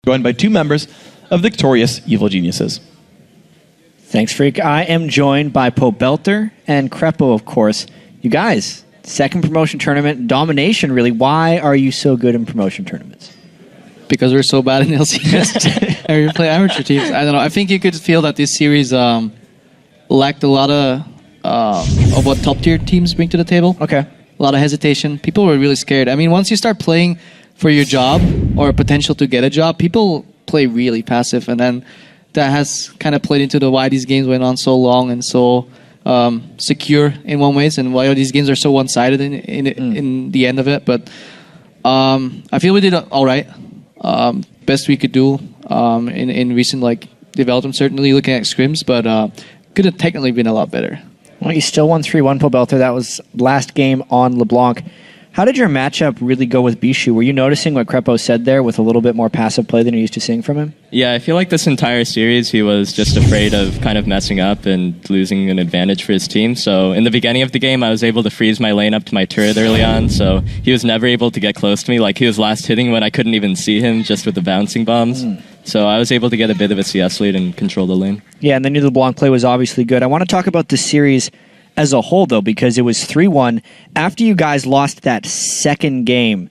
Joined by two members of the victorious Evil Geniuses. Thanks, Freak. I am joined by Pobelter and Crepo, of course. You guys, second promotion tournament, domination, really. Why are you so good in promotion tournaments? Because we're so bad in LCS. And we play amateur teams. I don't know. I think you could feel that this series lacked a lot of what top-tier teams bring to the table. Okay. A lot of hesitation. People were really scared. I mean, once you start playing for your job or potential to get a job, people play really passive, and then that has kind of played into why these games went on so long and so secure in one ways, and why these games are so one-sided in the end of it. But I feel we did all right. Best we could do in recent development, certainly looking at scrims, but could have technically been a lot better. Well, you still won 3-1, Pobelter. That was last game on LeBlanc. How did your matchup really go with Bishu? Were you noticing what Crepo said there with a little bit more passive play than you're used to seeing from him? Yeah, I feel like this entire series he was just afraid of kind of messing up and losing an advantage for his team. So in the beginning of the game, I was able to freeze my lane up to my turret early on, so he was never able to get close to me. Like, he was last hitting when I couldn't even see him just with the bouncing bombs. So I was able to get a bit of a CS lead and control the lane. Yeah, and then the LeBlanc play was obviously good. I want to talk about the series as a whole, though, because it was 3-1. After you guys lost that second game,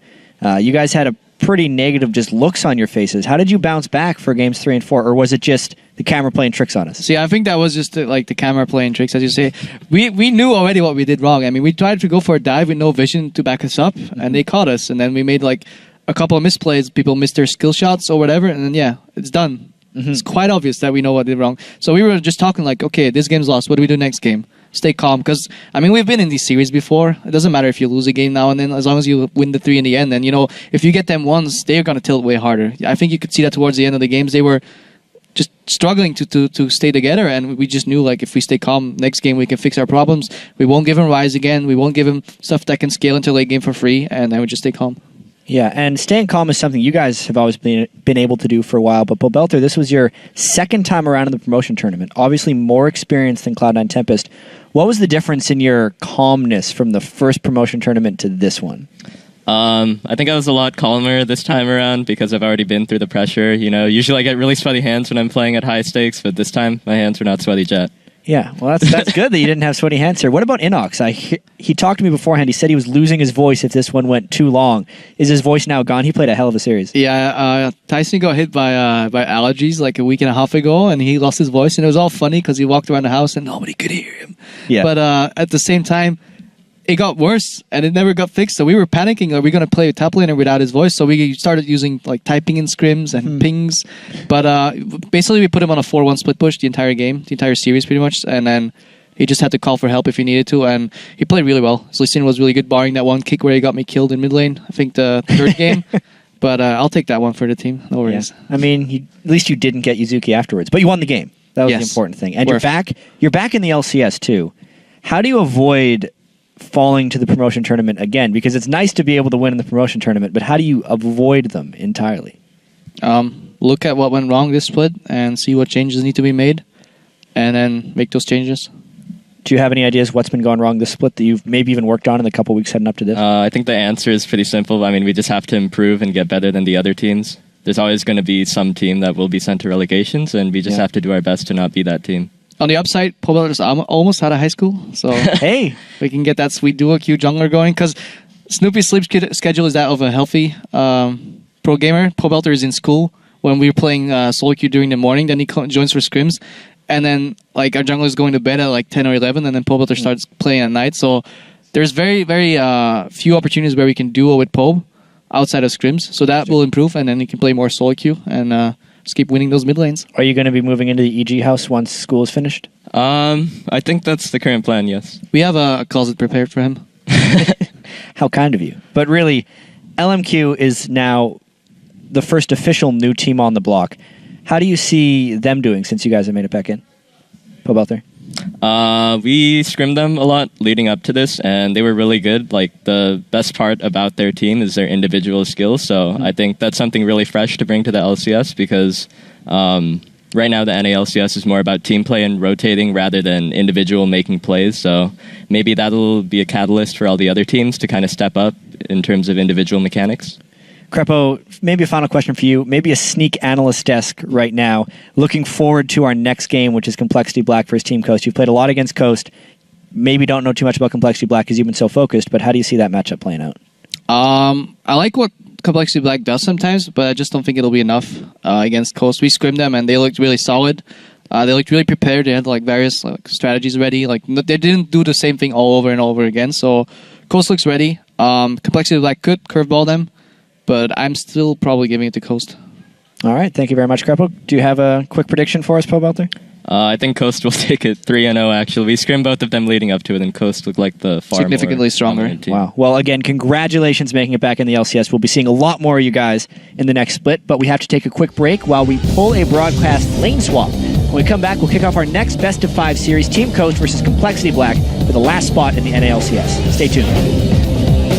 you guys had a pretty negative just looks on your faces. How did you bounce back for games 3 and 4, or was it just the camera playing tricks on us? See, I think that was just the camera playing tricks, as you say. We knew already what we did wrong. I mean, we tried to go for a dive with no vision to back us up, and they caught us, and then we made a couple of misplays. People missed their skill shots or whatever, and then, yeah, it's done. It's quite obvious that we know what we did wrong. So we were just talking okay, this game's lost. What do we do next game? Stay calm, because, I mean, we've been in these series before. It doesn't matter if you lose a game now and then, as long as you win the 3 in the end. And, if you get them once, they're going to tilt way harder. I think you could see that towards the end of the games. They were just struggling to stay together, and we just knew, if we stay calm, next game we can fix our problems. We won't give him Rise again. We won't give him stuff that can scale into late game for free, and then we just stay calm. Yeah, and staying calm is something you guys have always been able to do for a while. But Pobelter, this was your second time around in the promotion tournament. Obviously more experience than Cloud9 Tempest. What was the difference in your calmness from the first promotion tournament to this one? I think I was a lot calmer this time around because I've already been through the pressure. Usually I get really sweaty hands when I'm playing at high stakes, but this time my hands were not sweaty yet. Yeah, well, that's good that you didn't have sweaty hands here. What about Inox? He talked to me beforehand. He said he was losing his voice if this one went too long. Is his voice now gone? He played a hell of a series. Yeah, Tyson got hit by allergies a week and a half ago, and he lost his voice, and it was all funny because he walked around the house and nobody could hear him. Yeah. But at the same time, it got worse, and it never got fixed. So we were panicking. Are we going to play a top laner without his voice? So we started using typing in scrims and pings. But basically, we put him on a 4-1 split push the entire game, the entire series pretty much. And then he just had to call for help if he needed to. And he played really well. His Lee Sin was really good, barring that one kick where he got me killed in mid lane, I think the third game. But I'll take that one for the team. No worries. Yeah. I mean, at least you didn't get Yuzuki afterwards. But you won the game. That was the important thing. And you're back in the LCS too. How do you avoid falling to the promotion tournament again? Because it's nice to be able to win in the promotion tournament, but how do you avoid them entirely? Look at what went wrong this split and see what changes need to be made, and then make those changes. Do you have any ideas what's been going wrong this split that you've maybe even worked on in the couple weeks heading up to this? I think the answer is pretty simple. I mean, we just have to improve and get better than the other teams. There's always going to be some team that will be sent to relegations, and we just have to do our best to not be that team. On the upside, Pobelter's almost out of high school, so hey, we can get that sweet duo Q jungler going, because Snoopy's sleep schedule is that of a healthy pro gamer. Pobelter is in school when we were playing solo queue during the morning, then he joins for scrims, and then our jungler is going to bed at 10 or 11, and then Pobelter starts playing at night, so there's very, very few opportunities where we can duo with Pob outside of scrims, so that will improve, and then he can play more solo queue, and just keep winning those mid lanes. Are you going to be moving into the EG house once school is finished? I think that's the current plan, yes. We have a closet prepared for him. How kind of you. But really, LMQ is now the first official new team on the block. How do you see them doing since you guys have made it back in? Pobelter? We scrimmed them a lot leading up to this, and they were really good. The best part about their team is their individual skills, so I think that's something really fresh to bring to the LCS, because right now the NA LCS is more about team play and rotating rather than individual making plays, so maybe that'll be a catalyst for all the other teams to kind of step up in terms of individual mechanics. Crepo, maybe a final question for you. Maybe a sneak analyst desk right now. Looking forward to our next game, which is Complexity Black versus Team Coast. You've played a lot against Coast. Maybe don't know too much about Complexity Black because you've been so focused, but how do you see that matchup playing out? I like what Complexity Black does sometimes, but I just don't think it'll be enough against Coast. We scrimmed them, and they looked really solid. They looked really prepared. They had like various strategies ready. Like they didn't do the same thing all over and over again. So Coast looks ready. Complexity Black could curveball them, but I'm still probably giving it to Coast. All right, thank you very much, Crepo. Do you have a quick prediction for us, Pobelter? I think Coast will take it 3-0, actually. We scrimmed both of them leading up to it, and Coast looked like the far significantly more stronger dominant team. Wow. Well, again, congratulations making it back in the LCS. We'll be seeing a lot more of you guys in the next split, but we have to take a quick break while we pull a broadcast lane swap. When we come back, we'll kick off our next best of 5 series, Team Coast versus Complexity Black, for the last spot in the NA LCS. Stay tuned.